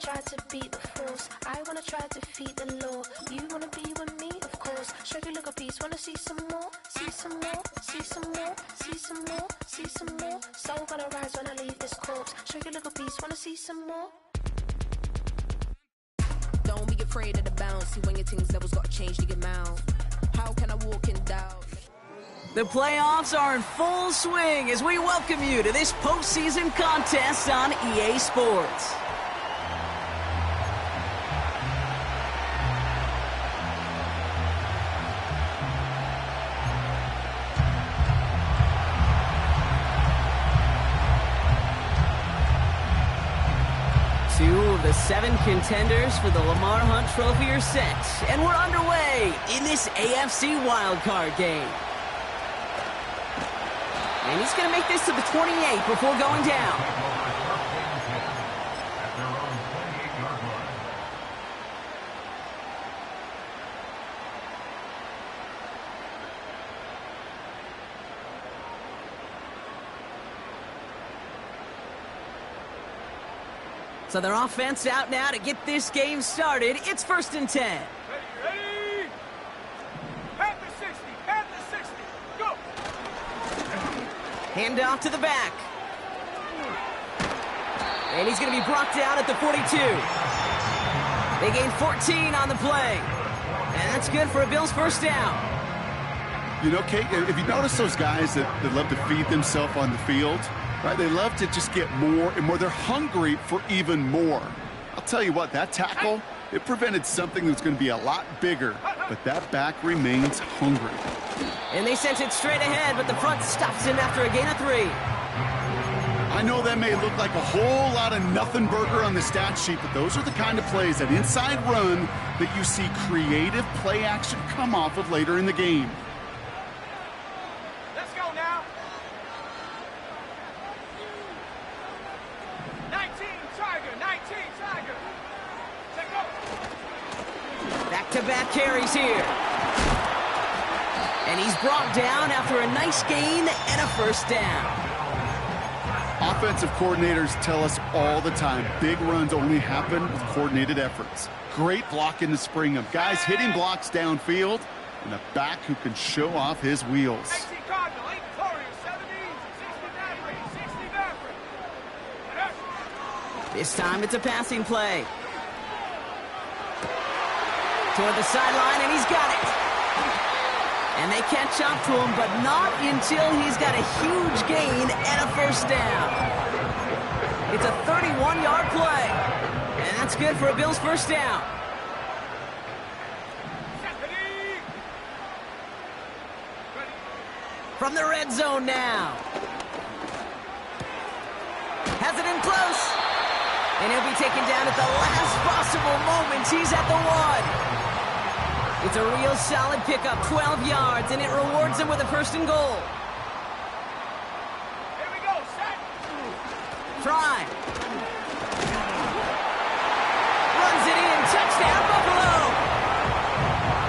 try to beat the force. I wanna try to defeat the law. You wanna be with me, of course. Show you look a piece, wanna see some more, see some more, see some more, see some more, see some more. Soul gonna rise when I leave this corpse. Show you look a piece, wanna see some more. Don't be afraid of the bounce. See when your things levels got to change to get mouth. How can I walk in doubt? The playoffs are in full swing as we welcome you to this postseason contest on EA Sports. Two of the 7 contenders for the Lamar Hunt Trophy are set, and we're underway in this AFC wildcard game. And he's going to make this to the 28 before going down. So their offense out now to get this game started. It's 1st and 10. Ready? At the 60, at the 60, go! Hand off to the back. And he's going to be brought down at the 42. They gain 14 on the play. And that's good for a Bills first down. You know, Kate, if you notice those guys that love to feed themselves on the field, right? They love to just get more and more. They're hungry for even more. I'll tell you what, that tackle, it prevented something that's going to be a lot bigger, but that back remains hungry. And they sent it straight ahead, but the front stops him after a gain of 3. I know that may look like a whole lot of nothing burger on the stat sheet, but those are the kind of plays, that inside run, that you see creative play action come off of later in the game. Let's go now. 19 Tiger, 19 Tiger. Let's go. Back-to-back carries here. And he's brought down after a nice gain and a first down. Offensive coordinators tell us all the time, big runs only happen with coordinated efforts. Great block in the spring of guys hitting blocks downfield and a back who can show off his wheels. 18 Cardinal, 8 Warriors, 17, 60 Maverick, 60 Maverick. This time it's a passing play. Toward the sideline, and he's got it. And they catch up to him, but not until he's got a huge gain and a first down. It's a 31-yard play, and that's good for a Bills first down. From the red zone now. Has it in close. And he'll be taken down at the last possible moment. He's at the 1. It's a real solid pickup, 12 yards, and it rewards him with a 1st and goal. Here we go, set. Fry. Runs it in, touchdown, Buffalo.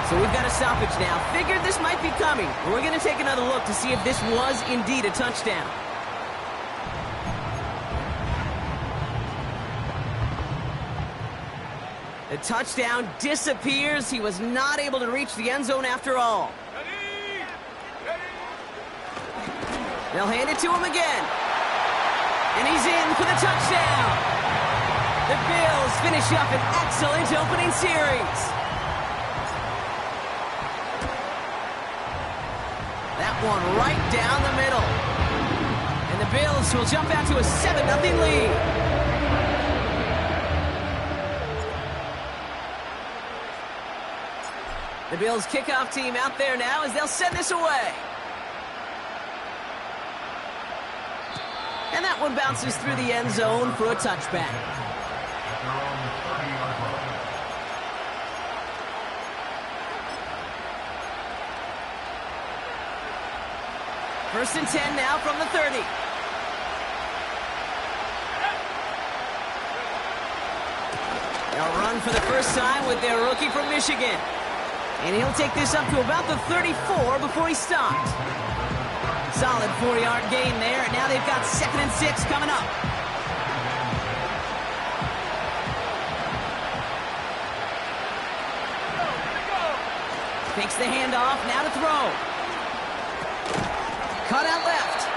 So we've got a stoppage now. Figured this might be coming. We're going to take another look to see if this was indeed a touchdown. The touchdown disappears. He was not able to reach the end zone after all. Ready? They'll hand it to him again. And he's in for the touchdown. The Bills finish up an excellent opening series. That one right down the middle. And the Bills will jump out to a 7-0 lead. The Bills kickoff team out there now as they'll send this away. And that one bounces through the end zone for a touchback. First and 10 now from the 30. They'll run for the first time with their rookie from Michigan. And he'll take this up to about the 34 before he stopped. Solid 4-yard gain there, and now they've got 2nd and 6 coming up. Fakes the handoff, now to throw. Cut out left.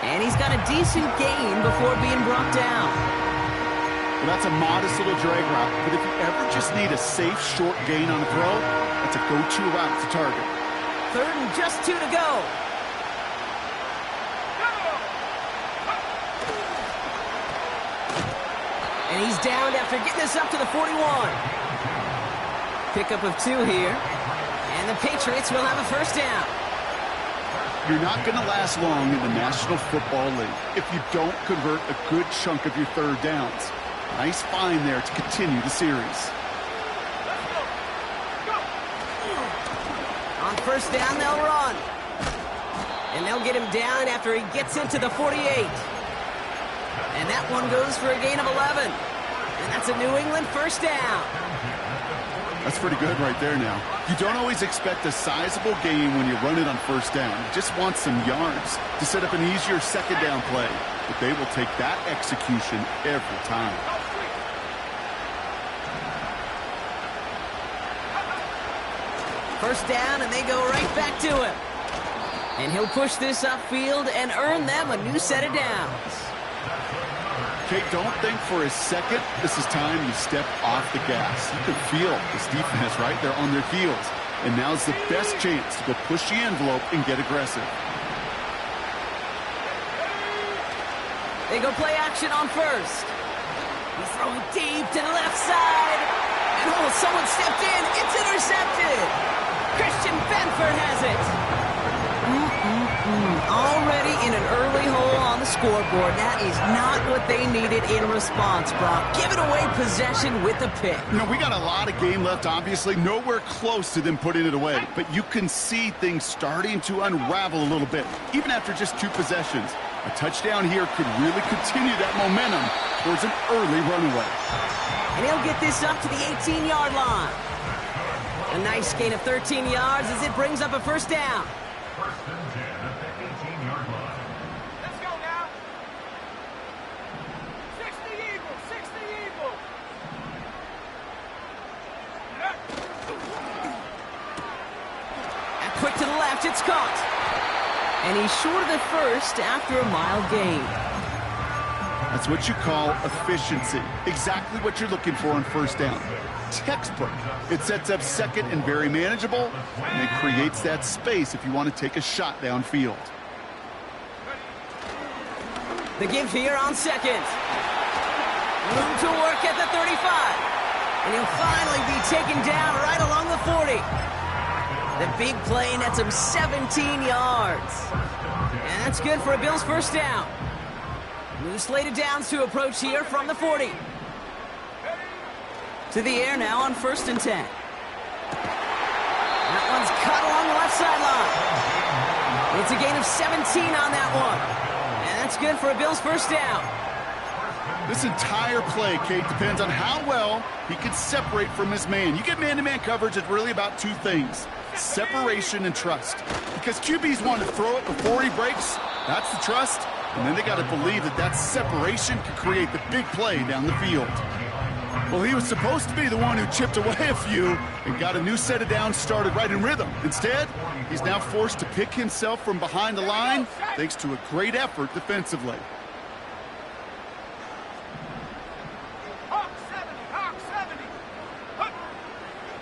And he's got a decent gain before being brought down. Well, that's a modest little drag route, but if you ever just need a safe, short gain on a throw, that's a go-to route to target. 3rd and just 2 to go. And he's down after getting this up to the 41. Pickup of 2 here. And the Patriots will have a first down. You're not going to last long in the National Football League if you don't convert a good chunk of your 3rd downs. Nice find there to continue the series. On first down, they'll run. And they'll get him down after he gets into the 48. And that one goes for a gain of 11. And that's a New England first down. That's pretty good right there now. You don't always expect a sizable gain when you run it on first down. You just want some yards to set up an easier 2nd down play. But they will take that execution every time. First down, and they go right back to him. And he'll push this upfield and earn them a new set of downs. Kate, don't think for a second this is time you step off the gas. You can feel this defense right there on their heels. And now's the best chance to go push the envelope and get aggressive. They go play action on first. He's throwing deep to the left side. And oh, someone stepped in. It's intercepted. Christian Benford has it. Already in an early hole on the scoreboard. That is not what they needed in response, Brock. Giving away possession with a pick. You know, we got a lot of game left, obviously. Nowhere close to them putting it away. But you can see things starting to unravel a little bit, even after just 2 possessions. A touchdown here could really continue that momentum towards an early runaway. And he'll get this up to the 18-yard line. A nice gain of 13 yards as it brings up a first down. Let's go now. 60 Eagles, 60 Eagles. And quick to the left, it's caught. And he's short of the first after a mile gain. That's what you call efficiency. Exactly what you're looking for on first down. Textbook. It sets up 2nd and very manageable, and it creates that space if you want to take a shot downfield. The give here on 2nd. Room to work at the 35. And he'll finally be taken down right along the 40. The big play nets him 17 yards. And that's good for a Bills first down. New slated downs to approach here from the 40. To the air now on 1st and 10. That one's cut along the left sideline. It's a gain of 17 on that one. And that's good for a Bills first down. This entire play, Kate, depends on how well he can separate from his man. You get man-to-man coverage, it's really about 2 things. Separation and trust. Because QBs want to throw it before he breaks. That's the trust. And then they got to believe that that separation can create the big play down the field. Well, he was supposed to be the one who chipped away a few and got a new set of downs started right in rhythm. Instead, he's now forced to pick himself from behind the line thanks to a great effort defensively. Hawk 70, Hawk 70.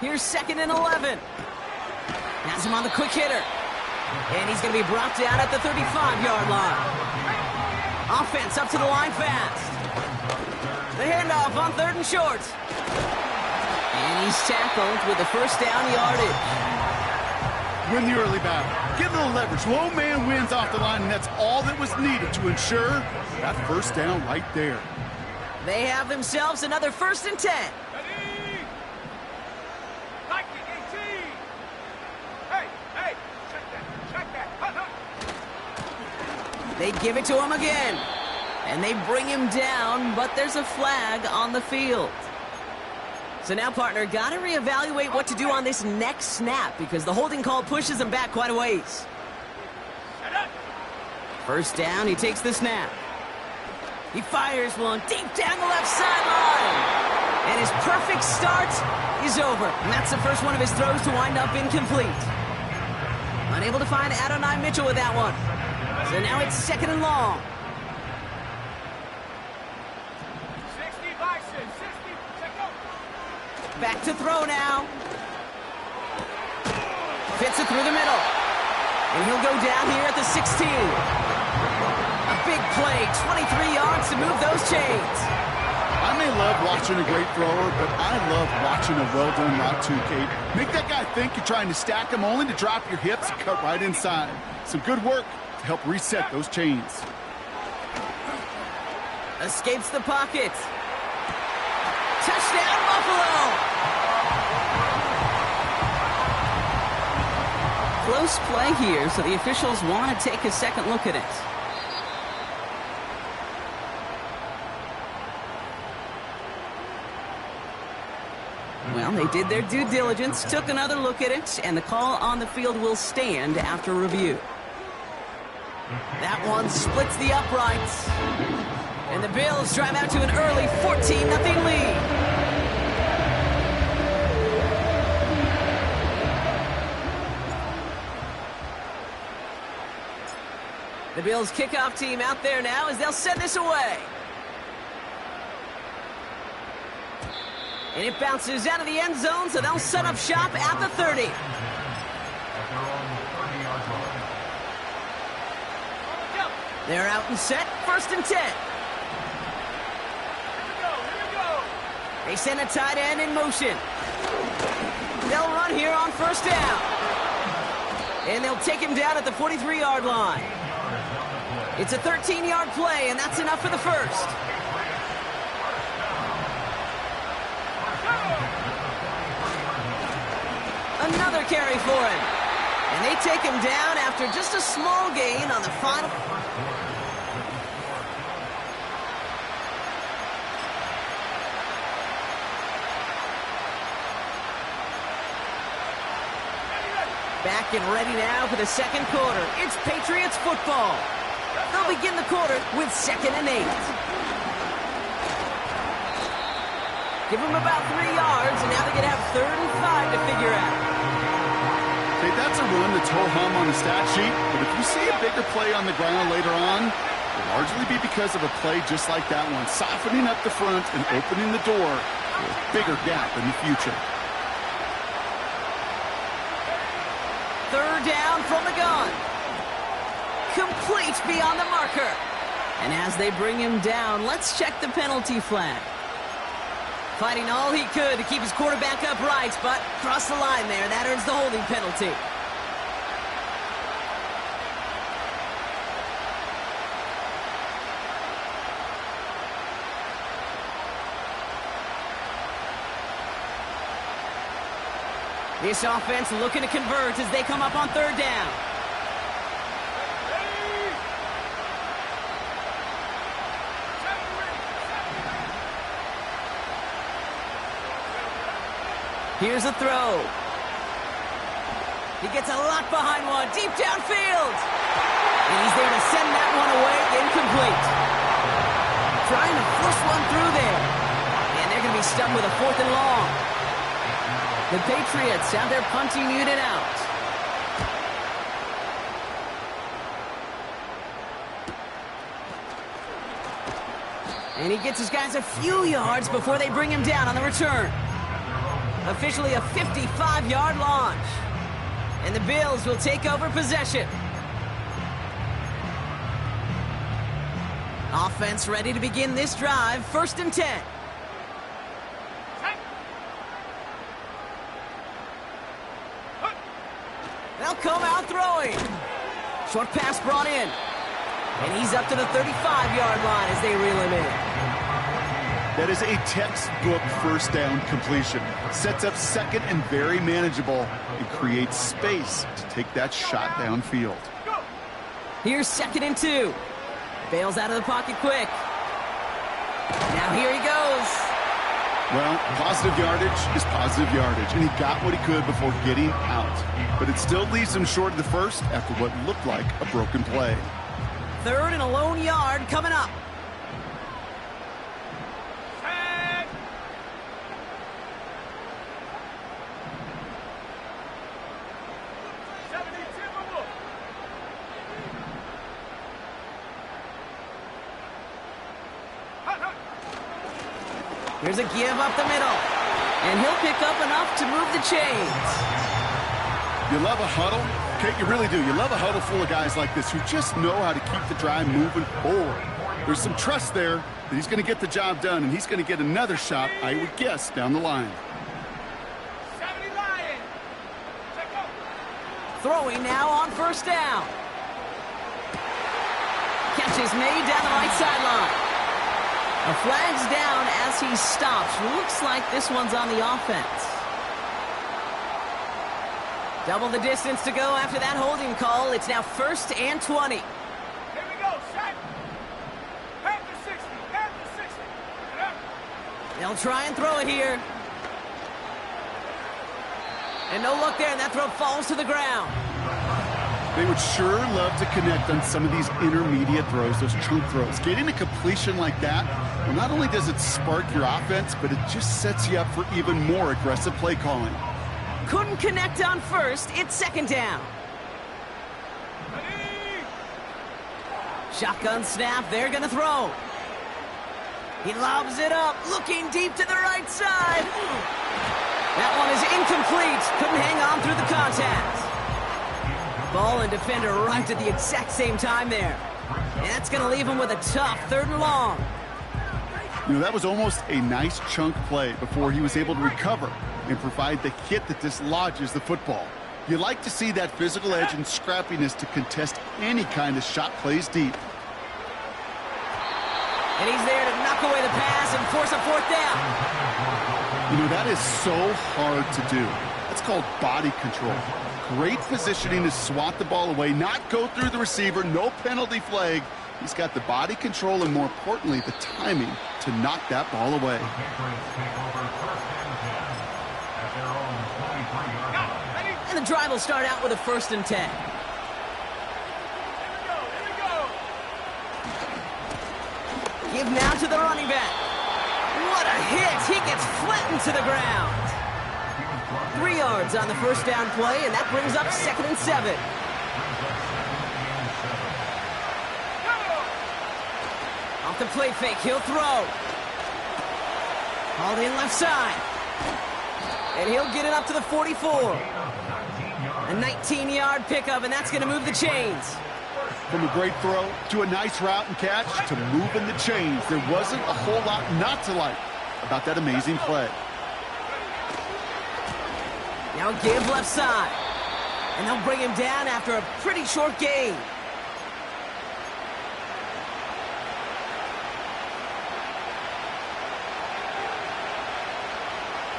Here's 2nd and 11. Has him on the quick hitter. And he's going to be brought down at the 35-yard line. Offense up to the line fast. The handoff on 3rd and short. And he's tackled with a first down yardage. Win the early battle. Get a little leverage. Low man wins off the line, and that's all that was needed to ensure that first down right there. They have themselves another 1st and 10. Ready? Nike 18. Hey, check that. They give it to him again. And they bring him down, but there's a flag on the field. So now, partner, got to reevaluate what to do on this next snap because the holding call pushes him back quite a ways. First down, he takes the snap. He fires one deep down the left sideline. And his perfect perfect start is over. And that's the first one of his throws to wind up incomplete. Unable to find Adonai Mitchell with that one. So now it's 2nd and long. 60 by 6, 60, take go. Back to throw now. Fits it through the middle. And he'll go down here at the 16. A big play, 23 yards to move those chains. I may love watching a great thrower, but I love watching a well-done route too, Kate. Make that guy think you're trying to stack him, only to drop your hips and cut right inside. Some good work to help reset those chains. Escapes the pocket. Touchdown, Buffalo! Close play here, so the officials want to take a second look at it. Well, they did their due diligence, took another look at it, and the call on the field will stand after review. That one splits the uprights. And the Bills drive out to an early 14-0 lead. The Bills kickoff team out there now as they'll send this away. And it bounces out of the end zone, so they'll set up shop at the 30. They're out and set, 1st and 10. They send a tight end in motion. They'll run here on 1st down. And they'll take him down at the 43-yard line. It's a 13-yard play, and that's enough for the first. Another carry for him. And they take him down after just a small gain on the final. Back and ready now for the 2nd quarter. It's Patriots football. They'll begin the quarter with 2nd and 8. Give them about 3 yards, and now they're going to have 3rd and 5 to figure out. Okay, that's a run that's ho-hum on the stat sheet, but if you see a bigger play on the ground later on, it'll largely be because of a play just like that one, softening up the front and opening the door for a bigger gap in the future. 3rd down from the gun. Complete beyond the marker. And as they bring him down, let's check the penalty flag. Fighting all he could to keep his quarterback upright, but crossed the line there. That earns the holding penalty. This offense looking to convert as they come up on 3rd down. Here's a throw. He gets a lot behind one, deep downfield. And he's there to send that one away, incomplete. Trying to force one through there. And they're going to be stuck with a 4th and long. The Patriots have their punting unit out. And he gets his guys a few yards before they bring him down on the return. Officially a 55-yard launch. And the Bills will take over possession. Offense ready to begin this drive. 1st and 10. They'll come out throwing. Short pass brought in. And he's up to the 35-yard line as they reel him in. That is a textbook 1st down completion. Sets up 2nd and very manageable and creates space to take that shot downfield. Here's 2nd and 2. Bails out of the pocket quick. Now here he goes. Well, positive yardage is positive yardage, and he got what he could before getting out. But it still leaves him short of the first after what looked like a broken play. 3rd and a lone yard coming up. Here's a give up the middle. And he'll pick up enough to move the chains. You love a huddle? Kate, you really do. You love a huddle full of guys like this who just know how to keep the drive moving forward. There's some trust there that he's going to get the job done, and he's going to get another shot, I would guess, down the line. 70 Lion. Check up. Throwing now on first down. Catch is made down the right sideline. A flag's down as he stops. Looks like this one's on the offense. Double the distance to go after that holding call. It's now 1st and 20. Here we go, set. Half the 60, half the 60. Get up. They'll try and throw it here. And no luck there, and that throw falls to the ground. They would sure love to connect on some of these intermediate throws, those chunk throws. Getting a completion like that, well, not only does it spark your offense, but it just sets you up for even more aggressive play calling. Couldn't connect on first. It's 2nd down. Ready. Shotgun snap. They're going to throw. He lobs it up, looking deep to the right side. That one is incomplete. Couldn't hang on through the contact. Ball and defender arrived at the exact same time there. And that's going to leave him with a tough 3rd and long. You know, that was almost a nice chunk play before he was able to recover and provide the hit that dislodges the football. You like to see that physical edge and scrappiness to contest any kind of shot plays deep. And he's there to knock away the pass and force a 4th down. You know, that is so hard to do. That's called body control. Great positioning to swat the ball away, not go through the receiver, no penalty flag. He's got the body control and, more importantly, the timing to knock that ball away. And the drive will start out with a 1st and 10. Here we go. Give now to the running back. What a hit! He gets flattened to the ground. 3 yards on the 1st down play, and that brings up 2nd and 7. Off the play fake, he'll throw. Hauled in left side. And he'll get it up to the 44. A 19-yard pickup, and that's going to move the chains. From a great throw to a nice route and catch to moving the chains, there wasn't a whole lot not to like about that amazing play. Now give left side. And they'll bring him down after a pretty short gain.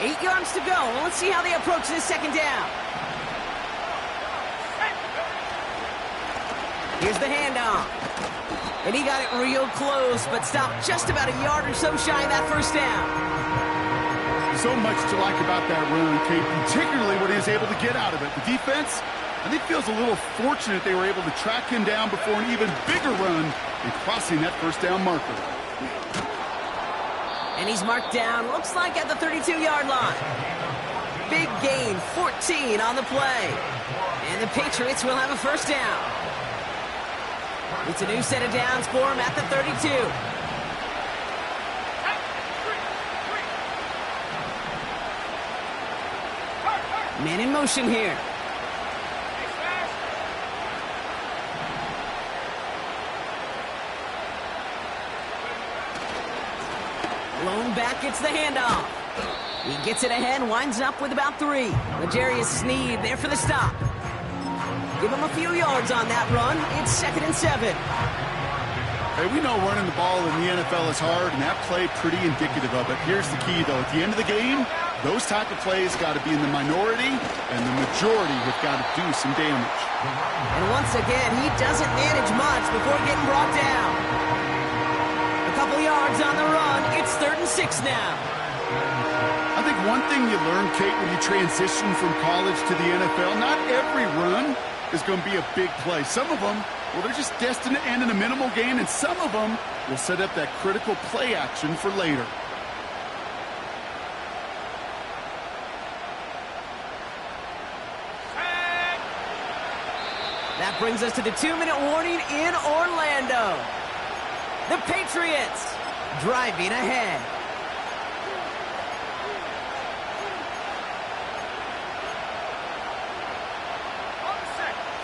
Eight yards to go. Let's see how they approach this 2nd down. Here's the handoff. And he got it real close, but stopped just about a yard or so shy of that 1st down. So much to like about that run, Kate, particularly what he was able to get out of it. The defense, I think, feels a little fortunate they were able to track him down before an even bigger run and crossing that 1st down marker. And he's marked down, looks like at the 32-yard line. Big gain, 14 on the play. And the Patriots will have a 1st down. It's a new set of downs for him at the 32. Man in motion here. Blown back, gets the handoff. He gets it ahead, winds up with about 3. L'Jarius Sneed there for the stop. Give him a few yards on that run. It's 2nd and 7. Hey, we know running the ball in the NFL is hard, and that play pretty indicative of it. Here's the key, though. At the end of the game, those type of plays got to be in the minority, and the majority have got to do some damage. And once again, he doesn't manage much before getting brought down. A couple yards on the run. It's 3rd and 6 now. I think one thing you learn, Kate, when you transition from college to the NFL, not every run is going to be a big play. Some of them, well, they're just destined to end in a minimal gain, and some of them will set up that critical play action for later. That brings us to the 2-minute warning in Orlando. The Patriots driving ahead.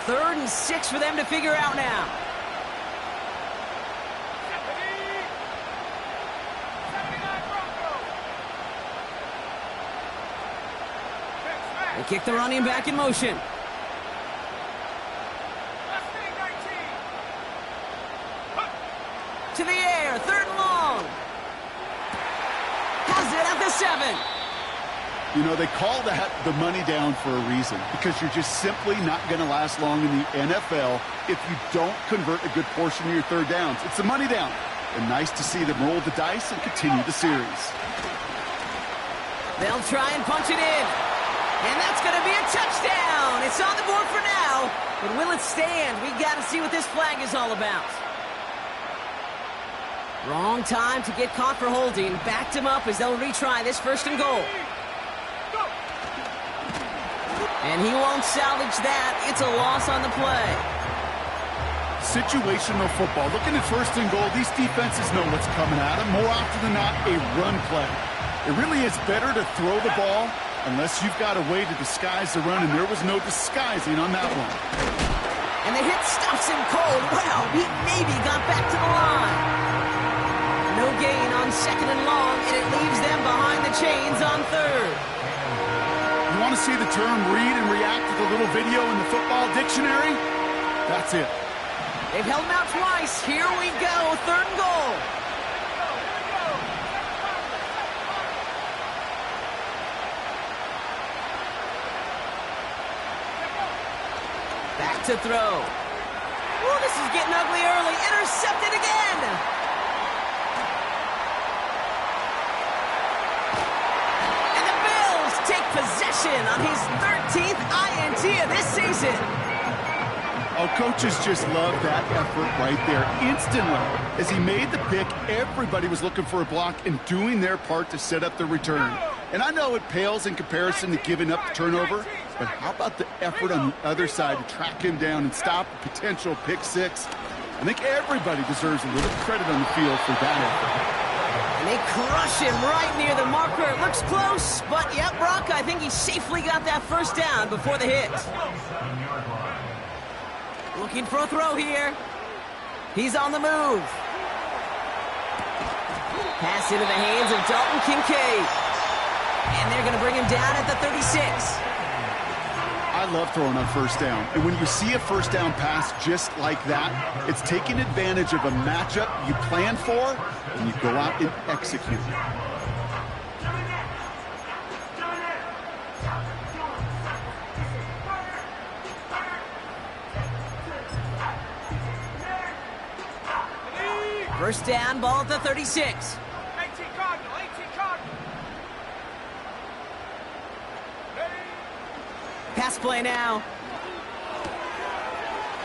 3rd and 6 for them to figure out now. They kick the running back in motion. To the air, 3rd and long. Has it at the 7. You know, they call that the money down for a reason, because you're just simply not going to last long in the NFL if you don't convert a good portion of your 3rd downs. It's the money down. And nice to see them roll the dice and continue the series. They'll try and punch it in. And that's going to be a touchdown. It's on the board for now. But will it stand? We got to see what this flag is all about. Wrong time to get caught for holding. Backed him up as they'll retry this 1st and goal. And he won't salvage that. It's a loss on the play. Situational football. Looking at 1st and goal, these defenses know what's coming at them. More often than not, a run play. It really is better to throw the ball unless you've got a way to disguise the run, and there was no disguising on that one. And the hit stops him cold. Wow, he maybe got back to the line. No gain on 2nd and long, and it leaves them behind the chains on 3rd. You want to see the term read and react with a little video in the football dictionary? That's it. They've held him out twice. Here we go, 3rd and goal. Back to throw. Ooh, this is getting ugly early. Intercepted again. And the Bills take possession on his 13th INT of this season. Oh, coaches just love that effort right there. Instantly, as he made the pick, everybody was looking for a block and doing their part to set up the return. And I know it pales in comparison to giving up the turnover, but how about the effort on the other side to track him down and stop a potential pick 6? I think everybody deserves a little credit on the field for that effort. And they crush him right near the marker. It looks close, but yep, Brock, I think he safely got that 1st down before the hit. Looking for a throw here. He's on the move. Pass into the hands of Dalton Kincaid. And they're going to bring him down at the 36. I love throwing on 1st down. And when you see a 1st down pass just like that, it's taking advantage of a matchup you plan for, and you go out and execute. First down, ball at the 36. 18 Cardinal, 18 Cardinal. Pass play now.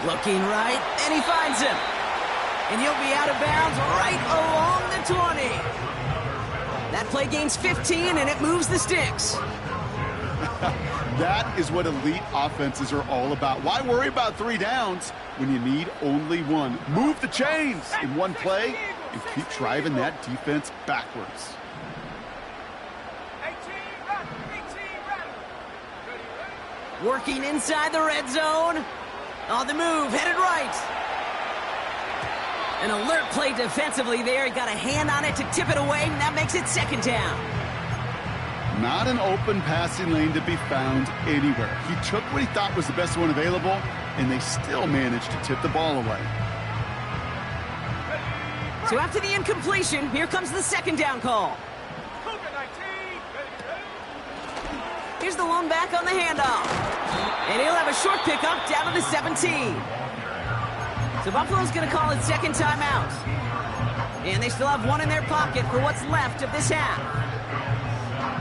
Looking right, and he finds him. And he'll be out of bounds right along the 20. That play gains 15, and it moves the sticks. That is what elite offenses are all about. Why worry about 3 downs when you need only 1? Move the chains in one play and keep driving that defense backwards. 18 rattle. Working inside the red zone. On the move, headed right. An alert play defensively there. He got a hand on it to tip it away, and that makes it 2nd down. Not an open passing lane to be found anywhere. He took what he thought was the best one available, and they still managed to tip the ball away. So after the incompletion, here comes the 2nd down call. Here's the lone back on the handoff. And he'll have a short pickup down to the 17. So Buffalo's going to call it 2nd timeout. And they still have 1 in their pocket for what's left of this half.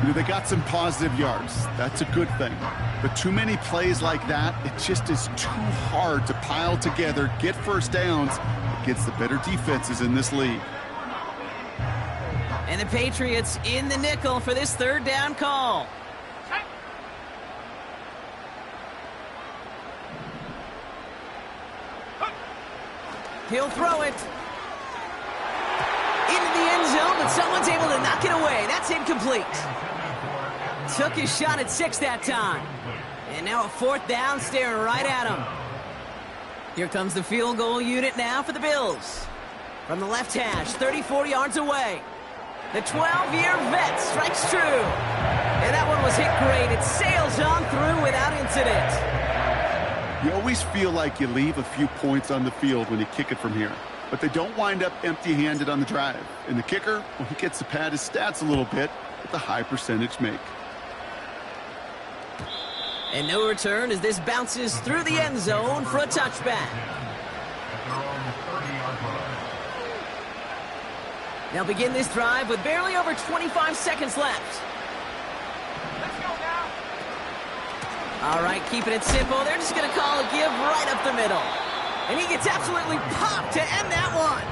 You know, they got some positive yards. That's a good thing. But too many plays like that, it just is too hard to pile together, get 1st downs against the better defenses in this league. And the Patriots in the nickel for this 3rd down call. He'll throw it into the end zone, but someone's able to knock it away. That's incomplete. Took his shot at 6 that time. And now a 4th down staring right at him. Here comes the field goal unit now for the Bills. From the left hash, 34 yards away. The 12-year vet strikes true. And that one was hit great. It sails on through without incident. You always feel like you leave a few points on the field when you kick it from here. But they don't wind up empty-handed on the drive. And the kicker, well, he gets to pad his stats a little bit with a high percentage make. And no return as this bounces through the end zone for a touchback. They'll begin this drive with barely over 25 seconds left. Let's go now. All right, keeping it simple. They're just going to call a give right up the middle. And he gets absolutely popped to end that one.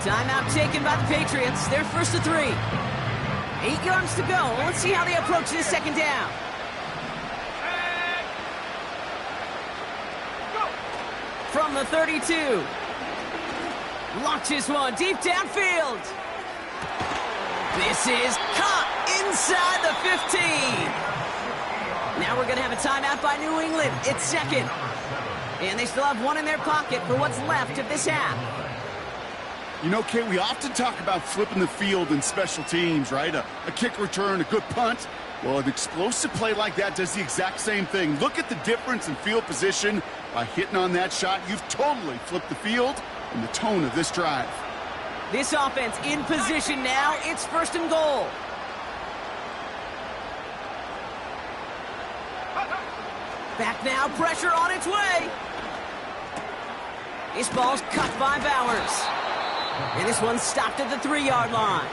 Timeout taken by the Patriots. They're first to 3. 8 yards to go. Let's see how they approach this second down. From the 32. Launches one deep downfield. This is caught inside the 15. Now we're going to have a timeout by New England. It's second. And they still have one in their pocket for what's left of this half. You know, Kate, we often talk about flipping the field in special teams, right? A kick return, a good punt. Well, an explosive play like that does the exact same thing. Look at the difference in field position. By hitting on that shot, you've totally flipped the field and the tone of this drive. This offense in position now. It's first and goal. Back now, pressure on its way. This ball's cut by Bowers. And this one's stopped at the 3-yard line.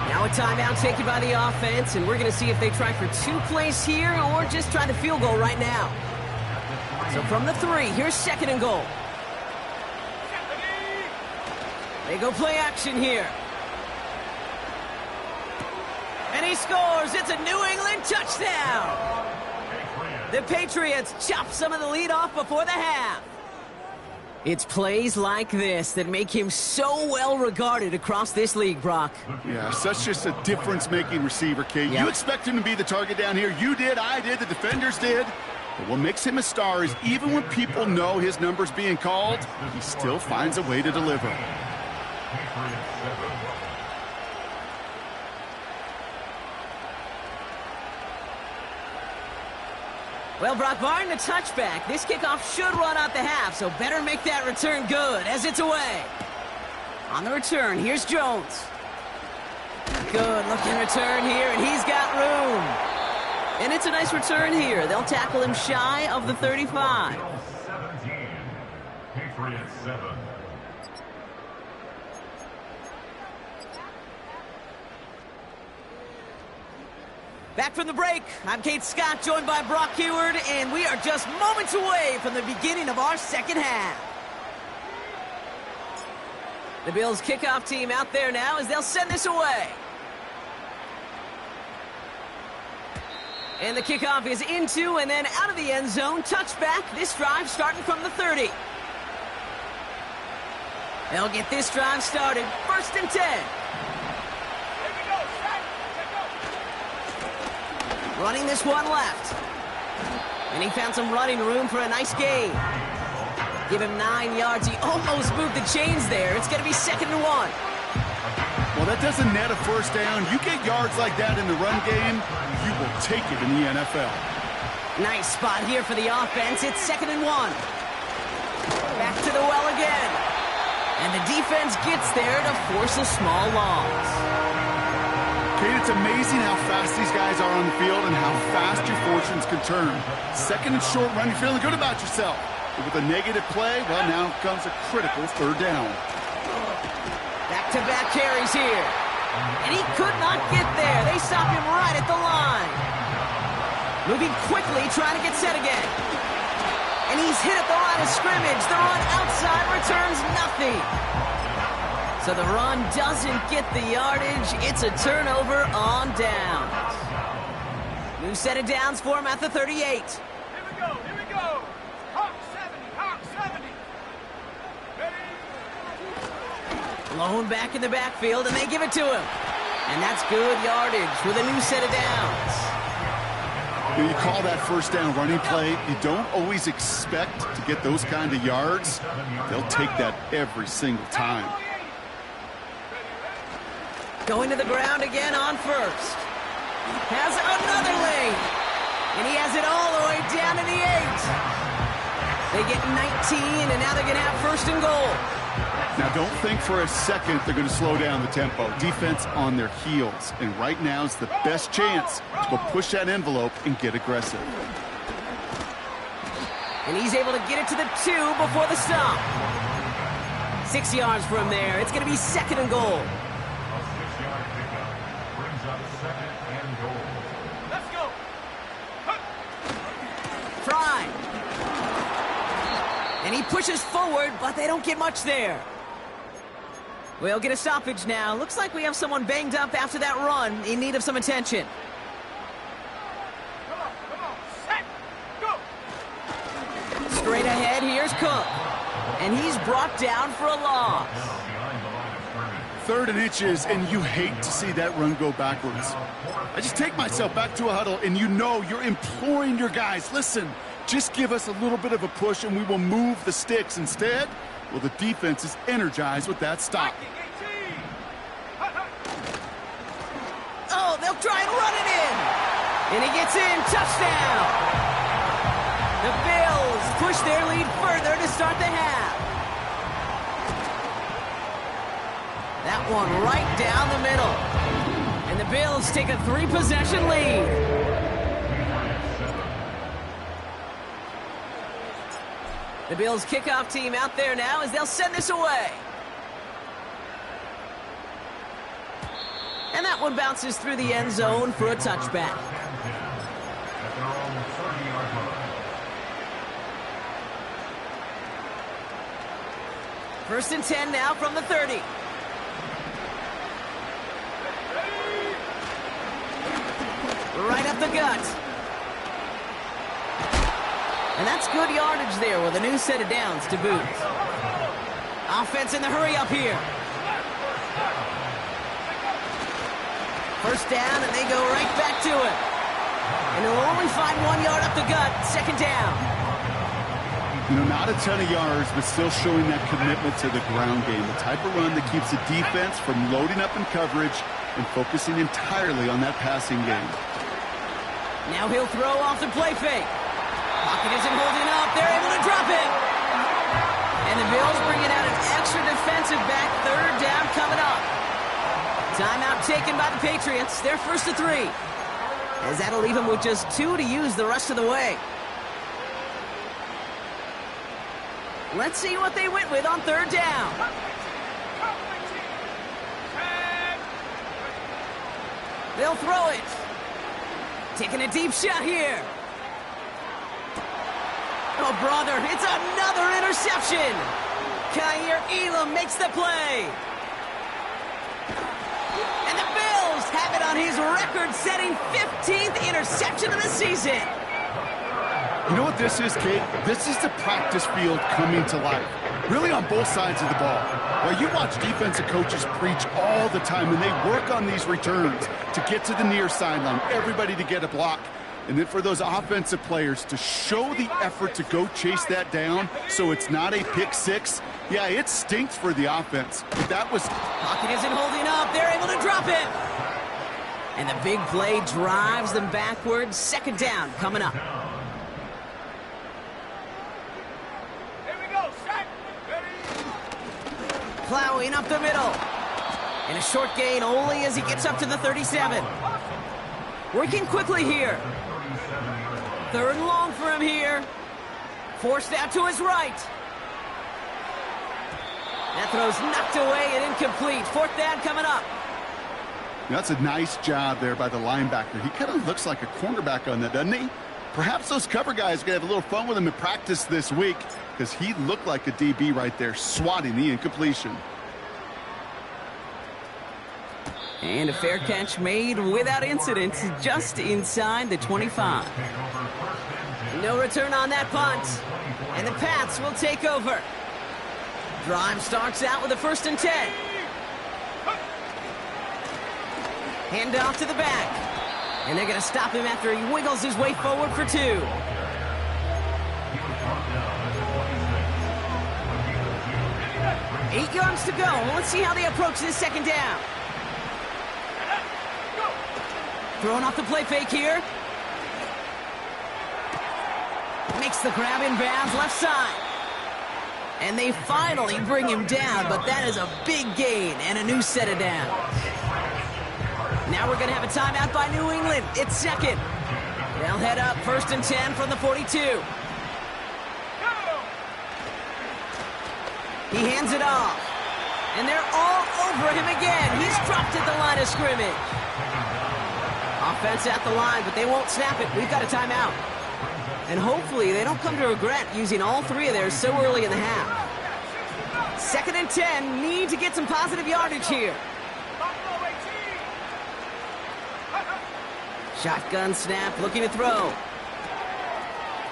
Now a timeout taken by the offense, and we're going to see if they try for 2 plays here or just try the field goal right now. So from the 3, here's second and goal. They go play action here. And he scores. It's a New England touchdown. The Patriots chop some of the lead off before the half. It's plays like this that make him so well regarded across this league, Brock. Yeah, such just a difference-making receiver, Kate. Yep. You expect him to be the target down here. You did, I did, the defenders did. But what makes him a star is even when people know his number's being called, he still finds a way to deliver. Well, Brock, barring the touchback, this kickoff should run out the half, so better make that return good as it's away. On the return, here's Jones. Good looking return here, and he's got room. And it's a nice return here. They'll tackle him shy of the 35. 17, Patriots 7. Back from the break, I'm Kate Scott, joined by Brock Heward, and we are just moments away from the beginning of our second half. The Bills kickoff team out there now as they'll send this away. And the kickoff is into and then out of the end zone. Touchback, this drive starting from the 30. They'll get this drive started, first and 10. Running this one left. And he found some running room for a nice gain. Give him 9 yards. He almost moved the chains there. It's going to be second and 1. Well, that doesn't net a first down. You get yards like that in the run game, you will take it in the NFL. Nice spot here for the offense. It's second and 1. Back to the well again. And the defense gets there to force a small loss. Kate, it's amazing how fast these guys are on the field and how fast your fortunes can turn. Second and short run, you're feeling good about yourself. But with a negative play, well, now comes a critical third down. Back-to-back carries here. And he could not get there. They stop him right at the line. Moving quickly, trying to get set again. And he's hit at the line of scrimmage. The run outside returns nothing. So the run doesn't get the yardage. It's a turnover on downs. New set of downs for him at the 38. Here we go, here we go. Hawk 70. Ready? Blown back in the backfield, and they give it to him. And that's good yardage with a new set of downs. You call that first down running play. You don't always expect to get those kind of yards. They'll take that every single time. Going to the ground again on first. Has another lane. And he has it all the way down to the 8. They get 19, and now they're going to have first and goal. Now, don't think for a second they're going to slow down the tempo. Defense on their heels. And right now is the best chance to go push that envelope and get aggressive. And he's able to get it to the 2 before the stop. 6 yards from there. It's going to be second and goal. A 6-yard pickup brings up second and goal. Let's go. Fry. And he pushes forward, but they don't get much there. We'll get a stoppage now. Looks like we have someone banged up after that run in need of some attention. Come on. Set. Go. Straight ahead, here's Cook. And he's brought down for a loss. Now behind the line of scrimmage. 3rd and inches, and you hate to see that run go backwards. I just take myself back to a huddle, and you know you're imploring your guys, listen, just give us a little bit of a push, and we will move the sticks. Instead, well, the defense is energized with that stop. Oh, they'll try and run it in. And he gets in. Touchdown. The Bills push their lead further to start the half. That one right down the middle. And the Bills take a 3-possession lead. The Bills kickoff team out there now as they'll send this away. And that one bounces through the end zone for a touchback. At their own 30-yard line. First and 10 now from the 30. Right up the gut. And that's good yardage there with a new set of downs to boot. Offense in the hurry up here. First down, and they go right back to it. And they'll only find 1 yard up the gut. Second down. You know, not a ton of yards, but still showing that commitment to the ground game. The type of run that keeps the defense from loading up in coverage and focusing entirely on that passing game. Now he'll throw off the play fake. Pocket isn't holding up. They're able to drop it. And the Bills bringing out an extra defensive back. Third down coming up. Timeout taken by the Patriots. They're first to 3. As that'll leave them with just 2 to use the rest of the way. Let's see what they went with on third down. They'll throw it. Taking a deep shot here. Oh, brother, it's another interception. Kaiir Elam makes the play. And the Bills have it on his record-setting 15th interception of the season. You know what this is, Kate? This is the practice field coming to life. Really on both sides of the ball. Well, you watch defensive coaches preach all the time, and they work on these returns to get to the near sideline, everybody to get a block. And then for those offensive players to show the effort to go chase that down so it's not a pick six, yeah, it stinks for the offense. But that was... Pocket isn't holding up. They're able to drop it. And the big play drives them backwards. Second down coming up. Here we go. Set. Ready. Plowing up the middle. And a short gain only as he gets up to the 37. Working quickly here. Third and long for him here. Forced out to his right. That throw's knocked away and incomplete. Fourth down coming up. That's a nice job there by the linebacker. He kind of looks like a cornerback on that, doesn't he? Perhaps those cover guys are going to have a little fun with him in practice this week because he looked like a DB right there, swatting the incompletion. And a fair catch made without incident, just inside the 25. No return on that punt. And the Pats will take over. Drive starts out with a 1st and 10. Hand off to the back. And they're going to stop him after he wiggles his way forward for 2. 8 yards to go. Let's see how they approach this second down. Throwing off the play fake here. Makes the grab in bounds left side. And they finally bring him down, but that is a big gain and a new set of downs. Now we're going to have a timeout by New England. It's second. They'll head up 1st and 10 from the 42. He hands it off. And they're all over him again. He's dropped at the line of scrimmage. Offense at the line, but they won't snap it. We've got a timeout. And hopefully they don't come to regret using all 3 of theirs so early in the half. 2nd and 10, need to get some positive yardage here. Shotgun snap, looking to throw.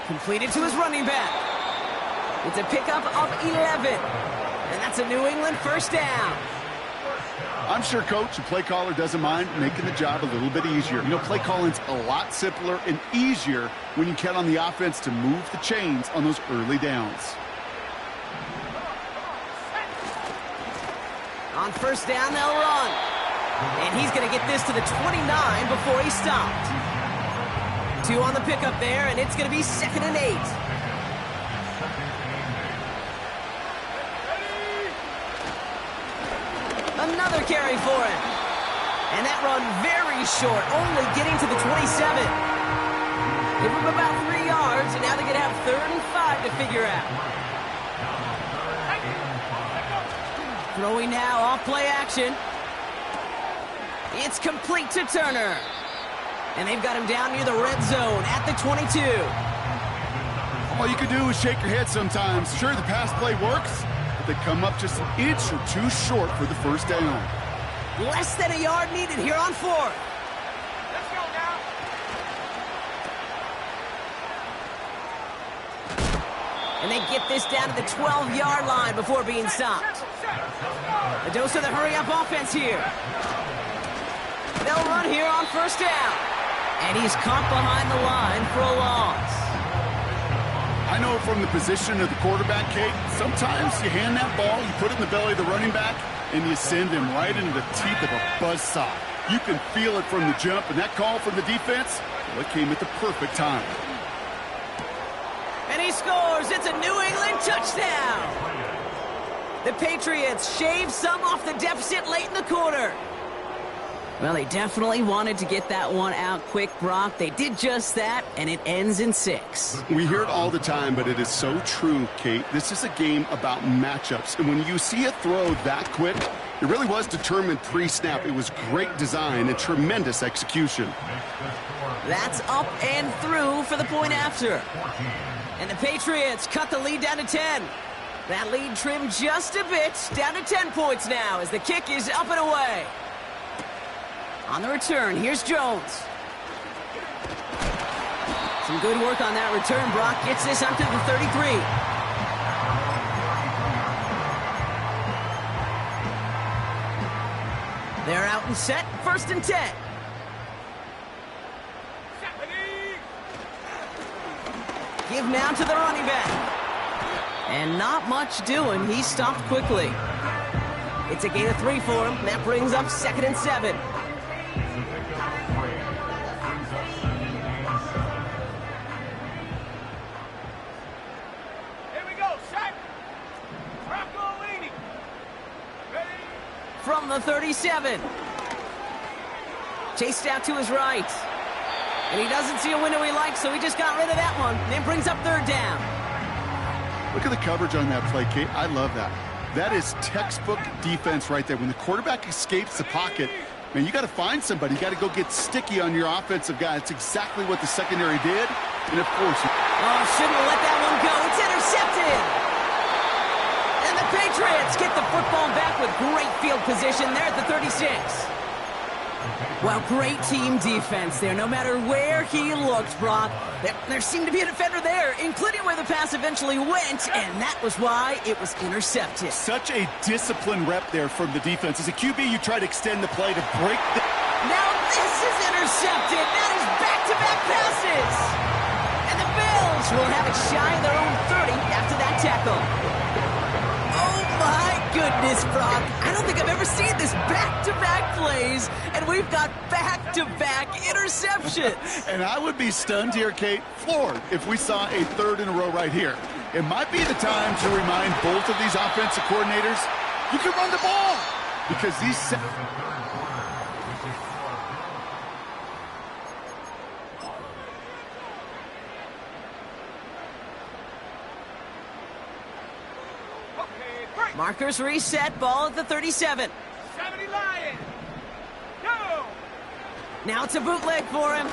Completed to his running back. It's a pickup of 11. And that's a New England first down. I'm sure coach and play caller doesn't mind making the job a little bit easier. You know, play calling's a lot simpler and easier when you count on the offense to move the chains on those early downs. On first down, they'll run. And he's going to get this to the 29 before he stopped. 2 on the pickup there, and it's going to be 2nd and 8. Another carry for him. And that run very short, only getting to the 27. Give him about 3 yards, and now they're going to have 3rd and 5 to figure out. Throwing now off play action. It's complete to Turner. And they've got him down near the red zone at the 22. All you can do is shake your head sometimes. Sure, the pass play works, but they come up just an inch or 2 short for the first down. Less than a yard needed here on 4th. Let's go now. And they get this down to the 12-yard line before being stopped. A dose of the hurry-up offense here. They'll run here on first down. And he's caught behind the line for a loss. I know from the position of the quarterback, Kate, sometimes you hand that ball, you put it in the belly of the running back, and you send him right into the teeth of a buzzsaw. You can feel it from the jump, and that call from the defense, well, it came at the perfect time. And he scores. It's a New England touchdown. The Patriots shave some off the deficit late in the quarter. Well, they definitely wanted to get that one out quick, Brock. They did just that, and it ends in 6. We hear it all the time, but it is so true, Kate. This is a game about matchups, and when you see a throw that quick, it really was determined pre-snap. It was great design and tremendous execution. That's up and through for the point after. And the Patriots cut the lead down to 10. That lead trimmed just a bit, down to 10 points now as the kick is up and away. On the return, here's Jones. Some good work on that return. Brock gets this up to the 33. They're out and set, 1st and 10. Give now to the running back. And not much doing. He stopped quickly. It's a gain of 3 for him. That brings up 2nd and 7. From the 37. Chased out to his right. And he doesn't see a window he likes, so he just got rid of that one. And brings up 3rd down. Look at the coverage on that play, Kate. I love that. That is textbook defense right there. When the quarterback escapes the pocket, man, you got to find somebody. You got to go get sticky on your offensive guy. It's exactly what the secondary did. And of course, oh, shouldn't have let that one go. It's intercepted. And the Patriots get the football back with great field position there at the 36. Well, great team defense there. No matter where he looked, Brock, there seemed to be a defender there, including where the pass eventually went, and that was why it was intercepted. Such a disciplined rep there from the defense. As a QB, you try to extend the play to break the... Now this is intercepted. That passes. And the Bills will have it shy of their own 30 after that tackle. Oh, my goodness, Brock. I don't think I've ever seen this back-to-back plays, and we've got back-to-back interceptions. And I would be stunned here, Kate, floored, if we saw a third in a row right here. It might be the time to remind both of these offensive coordinators, you can run the ball, because these... Markers reset, ball at the 37. 70 Lions. Go. Now it's a bootleg for him.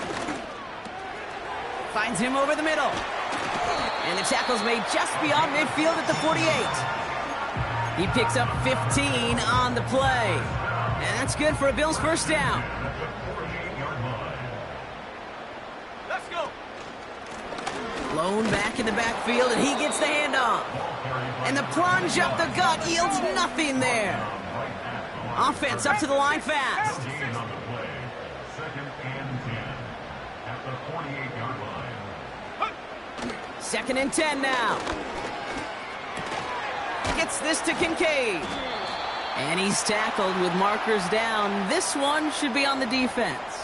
Finds him over the middle. And the tackle's made just beyond midfield at the 48. He picks up 15 on the play. And that's good for a Bills first down. Let's go. Blown back in the backfield, and he gets the handoff. And the plunge up the gut yields nothing there. Offense up to the line fast. On the play. 2nd and 10 at the 48-yard line. 2nd and 10 now. Gets this to Kincaid. And he's tackled with markers down. This one should be on the defense.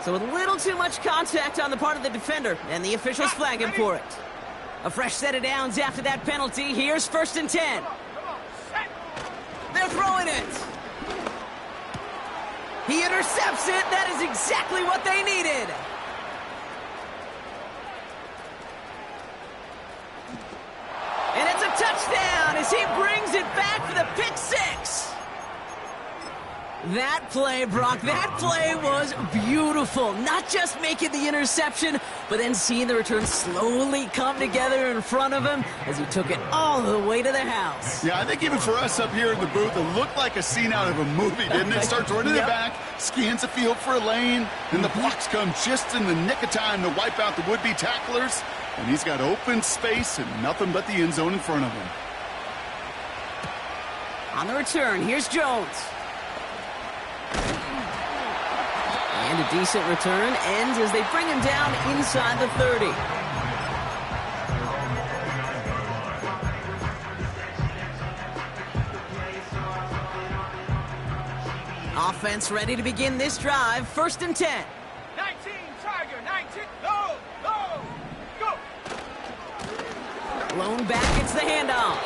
So with a little too much contact on the part of the defender, and the officials flag him for it. A fresh set of downs after that penalty. Here's 1st and 10. They're throwing it. He intercepts it. That is exactly what they needed. And it's a touchdown as he brings it back for the pick six. That play, Brock, that play was beautiful. Not just making the interception, but then seeing the return slowly come together in front of him as he took it all the way to the house. Yeah, I think even for us up here in the booth, it looked like a scene out of a movie, didn't it? Starts running the back, scans the field for a lane, and the blocks come just in the nick of time to wipe out the would-be tacklers. And he's got open space and nothing but the end zone in front of him. On the return, here's Jones. And a decent return ends as they bring him down inside the 30. Offense ready to begin this drive. 1st and 10. 19, Tiger, 19. Go, go, go. Blown back, it's the handoff.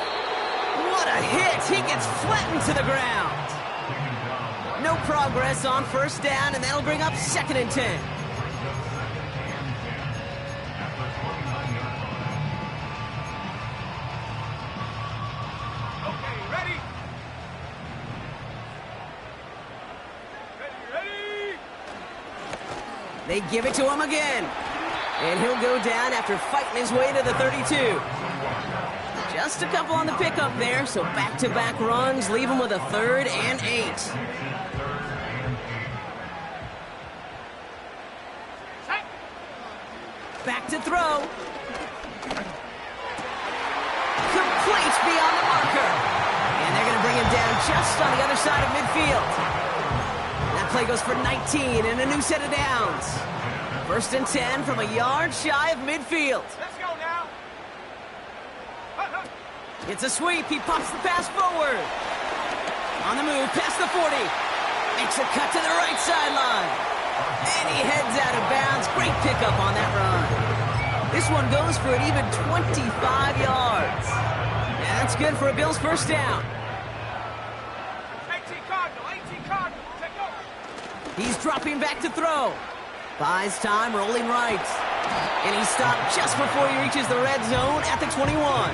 What a hit! He gets flattened to the ground. No progress on 1st down, and that'll bring up 2nd and 10. Okay, ready? Ready? They give it to him again. And he'll go down after fighting his way to the 32. Just a couple on the pickup there, so back-to-back runs leave him with a 3rd and 8. Back to throw. Complete beyond the marker. And they're going to bring him down just on the other side of midfield. That play goes for 19 and a new set of downs. 1st and 10 from a yard shy of midfield. Let's go now. It's a sweep. He pops the pass forward. On the move, past the 40. Makes a cut to the right sideline. And he heads out of bounds. Great pickup on that run. This one goes for an even 25 yards. And that's good for a Bills first down. 18 Cardinal, take over. He's dropping back to throw. Buys time, rolling right. And he stopped just before he reaches the red zone at the 21.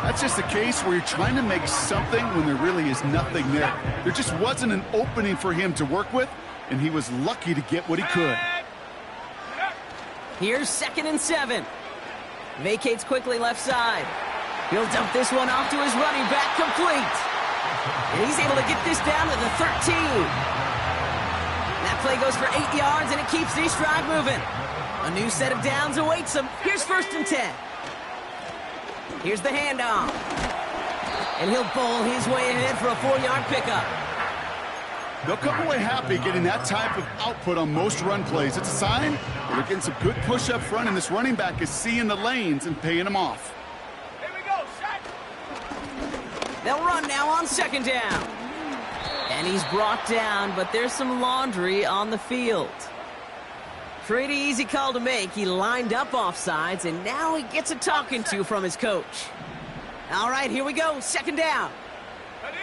That's just a case where you're trying to make something when there really is nothing there. There just wasn't an opening for him to work with, and he was lucky to get what he could. Here's 2nd and 7. Vacates quickly left side. He'll dump this one off to his running back, complete. And he's able to get this down to the 13. That play goes for 8 yards, and it keeps this drive moving. A new set of downs awaits him. Here's 1st and 10. Here's the handoff. And he'll bowl his way ahead for a 4-yard pickup. They'll come away happy getting that type of output on most run plays. It's a sign that they're getting some good push up front, and this running back is seeing the lanes and paying them off. Here we go, shot. They'll run now on second down. And he's brought down, but there's some laundry on the field. Pretty easy call to make. He lined up offsides, and now he gets a talking to from his coach. All right, here we go. Second down. Ready.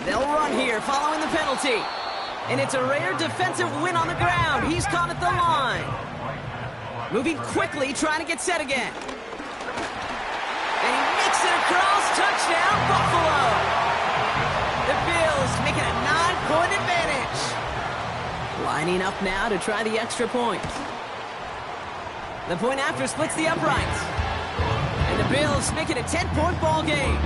They'll run here following the penalty. And it's a rare defensive win on the ground. He's caught at the line. Moving quickly, trying to get set again. And he makes it across. Touchdown, Buffalo. The Bills make it a 9-point advantage. Lining up now to try the extra point. The point after splits the uprights. And the Bills make it a 10-point ball game.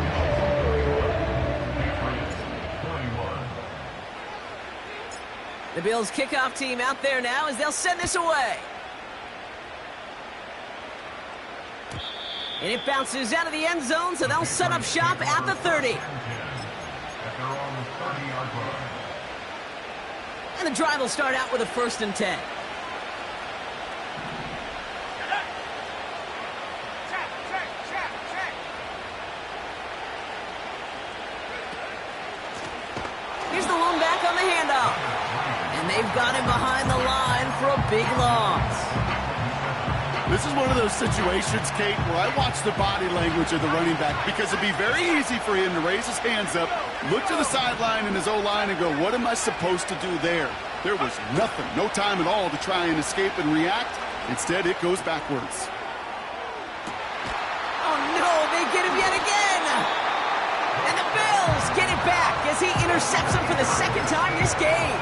The Bills kickoff team out there now as they'll send this away. And it bounces out of the end zone, so they'll set up shop at the 30. And the drive will start out with a 1st and 10. Here's the lone back on the handoff. And they've got him behind the line for a big loss. This is one of those situations, Kate, where I watch the body language of the running back because it'd be very easy for him to raise his hands up, look to the sideline in his O-line and go, what am I supposed to do there? There was nothing, no time at all to try and escape and react. Instead, it goes backwards. Oh, no, they get him yet again. And the Bills get it back as he intercepts him for the 2nd time this game.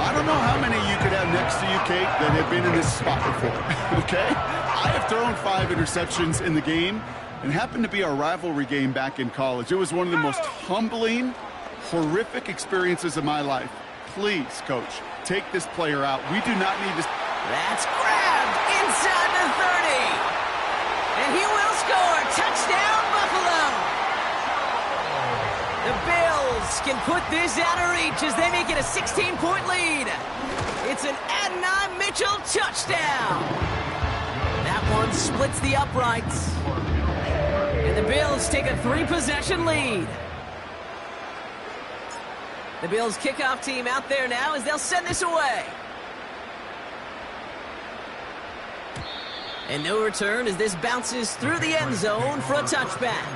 I don't know how many you could have next to you, Kate, that have been in this spot before, okay? I have thrown 5 interceptions in the game, and happened to be our rivalry game back in college. It was one of the most humbling, horrific experiences of my life. Please, Coach, take this player out. We do not need this. That's grabbed inside the 30. And he will score. Touchdown, Buffalo. The Bills can put this out of reach as they make it a 16-point lead. It's an Adonai Mitchell touchdown. That one splits the uprights. And the Bills take a 3-possession lead. The Bills kickoff team out there now as they'll send this away. And no return as this bounces through the end zone for a touchback.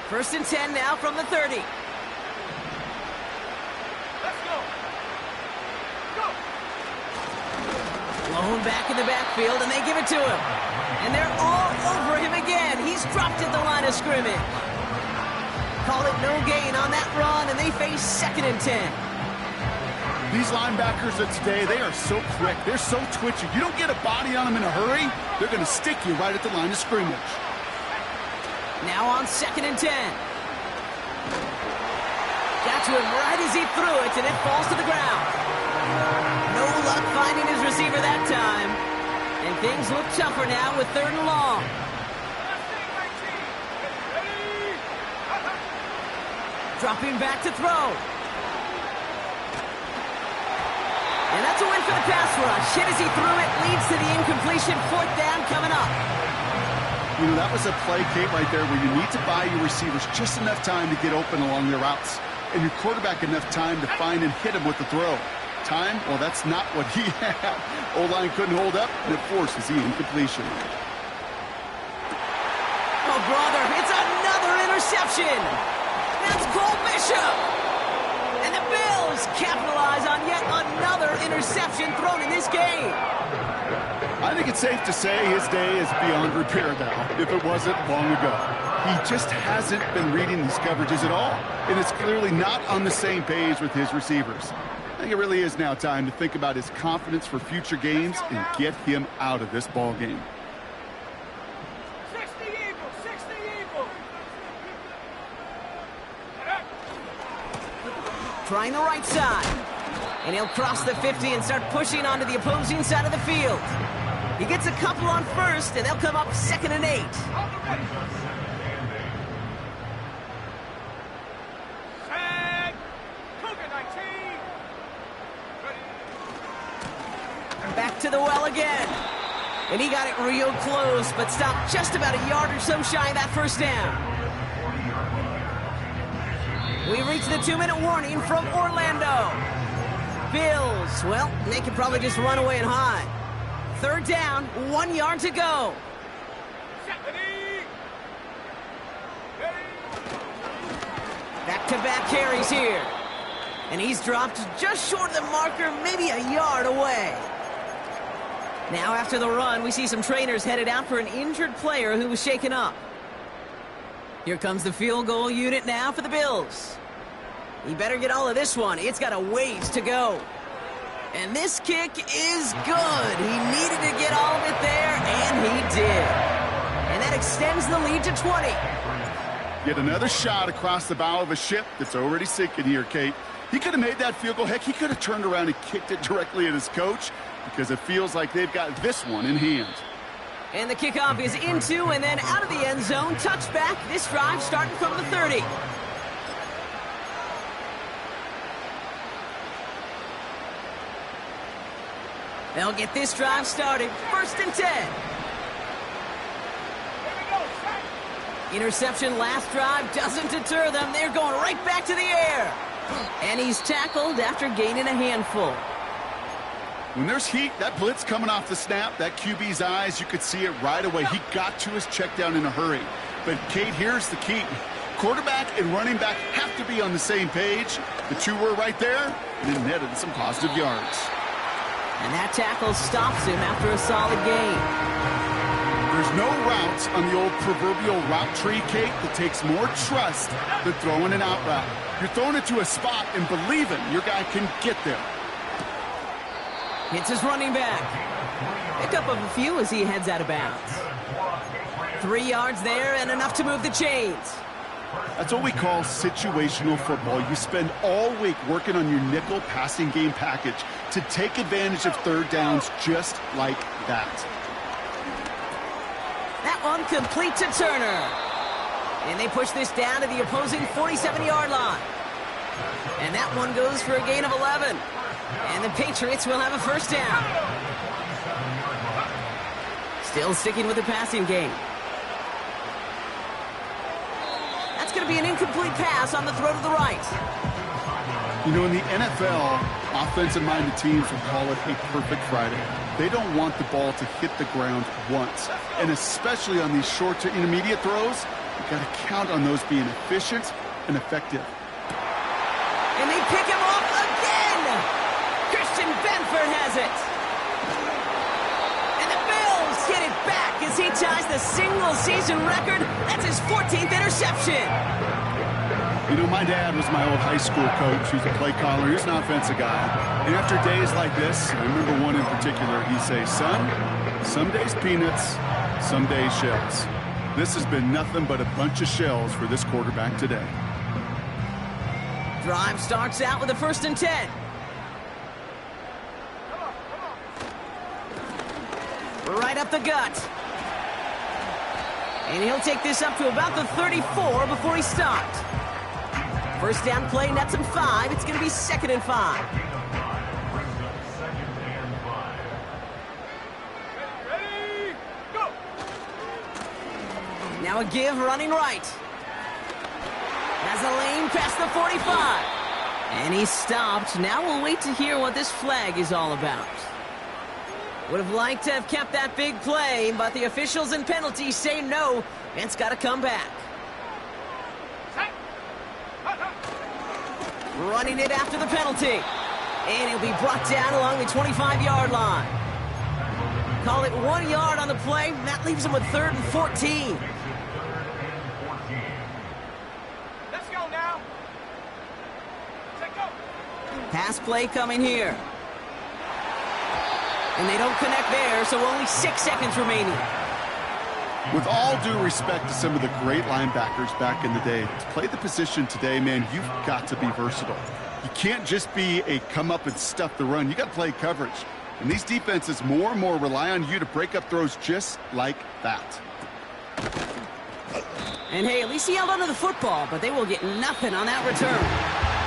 1st and 10 now from the 30. Let's go. Go. Blown back in the backfield, and they give it to him. And they're all over him again. He's dropped at the line of scrimmage. Call it no gain on that run, and they face 2nd and 10. These linebackers of today, they are so quick. They're so twitchy. You don't get a body on them in a hurry, they're going to stick you right at the line of scrimmage. Now on 2nd and 10. Got to him right as he threw it, and it falls to the ground. No luck finding his receiver that time. And things look tougher now with 3rd and long. Dropping back to throw. And that's a win for the pass rush. Hit as he threw it, leads to the incompletion. 4th down coming up. You know, that was a play, Kate, right there where you need to buy your receivers just enough time to get open along their routes. And your quarterback enough time to find and hit him with the throw. Time? Well, that's not what he had. O-line couldn't hold up, and it forces the incompletion. Oh, brother, it's another interception. That's Cole Bishop. And the Bills capitalize on yet another interception thrown in this game. I think it's safe to say his day is beyond repair now, if it wasn't long ago. He just hasn't been reading these coverages at all, and it's clearly not on the same page with his receivers. I think it really is now time to think about his confidence for future games and get him out of this ball game. 60 Eagles, 60 Eagles. Trying the right side. And he'll cross the 50 and start pushing onto the opposing side of the field. He gets a couple on first, and they'll come up 2nd and 8. Set. Cougar 19. Back to the well again. And he got it real close, but stopped just about a yard or so shy of that first down. We reach the 2-minute warning from Orlando. Bills, well, they can probably just run away and hide. 3rd down, 1 yard to go. Back-to-back carries here. And he's dropped just short of the marker, maybe a yard away. Now after the run, we see some trainers headed out for an injured player who was shaken up. Here comes the field goal unit now for the Bills. He better get all of this one. It's got a ways to go. And this kick is good. He needed to get all of it there, and he did. And that extends the lead to 20. Yet another shot across the bow of a ship that's already sinking here, Kate. He could have made that field goal. Heck, he could have turned around and kicked it directly at his coach because it feels like they've got this one in hand. And the kickoff is into and then out of the end zone. Touchback. This drive starting from the 30. They'll get this drive started. 1st and 10. Interception last drive doesn't deter them. They're going right back to the air. And he's tackled after gaining a handful. When there's heat, that blitz coming off the snap, that QB's eyes, you could see it right away. He got to his check down in a hurry. But, Kate, here's the key. Quarterback and running back have to be on the same page. The two were right there, and it netted some positive yards. And that tackle stops him after a solid gain. There's no route on the old proverbial route tree, Kate, that takes more trust than throwing an out route. You're throwing it to a spot and believing your guy can get there. Hits his running back. Pickup of a few as he heads out of bounds. 3 yards there and enough to move the chains. That's what we call situational football. You spend all week working on your nickel passing game package to take advantage of 3rd downs just like that. That one complete to Turner. And they push this down to the opposing 47-yard line. And that one goes for a gain of 11. And the Patriots will have a 1st down. Still sticking with the passing game. That's going to be an incomplete pass on the throw to the right. You know, in the NFL, offensive-minded teams will call it a perfect Friday. They don't want the ball to hit the ground once. And especially on these short to intermediate throws, you've got to count on those being efficient and effective. And they pick him off again! Christian Benford has it! And the Bills get it back as he ties the single-season record. That's his 14th interception. You know, my dad was my old high school coach. He was a play caller. He was an offensive guy. And after days like this, I remember one in particular, he'd say, son, some days peanuts, some days shells. This has been nothing but a bunch of shells for this quarterback today. Drive starts out with a 1st and 10. Right up the gut. And he'll take this up to about the 34 before he stopped. 1st down play, nets him 5. It's going to be 2nd and 5. Ready, go! Now a give running right. Has a lane past the 45. And he stopped. Now we'll wait to hear what this flag is all about. Would have liked to have kept that big play, but the officials and penalties say no. It's got to come back. Running it after the penalty. And he'll be brought down along the 25-yard line. Call it 1 yard on the play. That leaves him with 3rd and 14. Let's go now. Take go. Pass play coming here. And they don't connect there, so only 6 seconds remaining. With all due respect to some of the great linebackers back in the day, to play the position today, man, you've got to be versatile. You can't just be a come up and stuff the run. You got to play coverage. And these defenses more and more rely on you to break up throws just like that. And hey, at least he held onto the football, but they will get nothing on that return.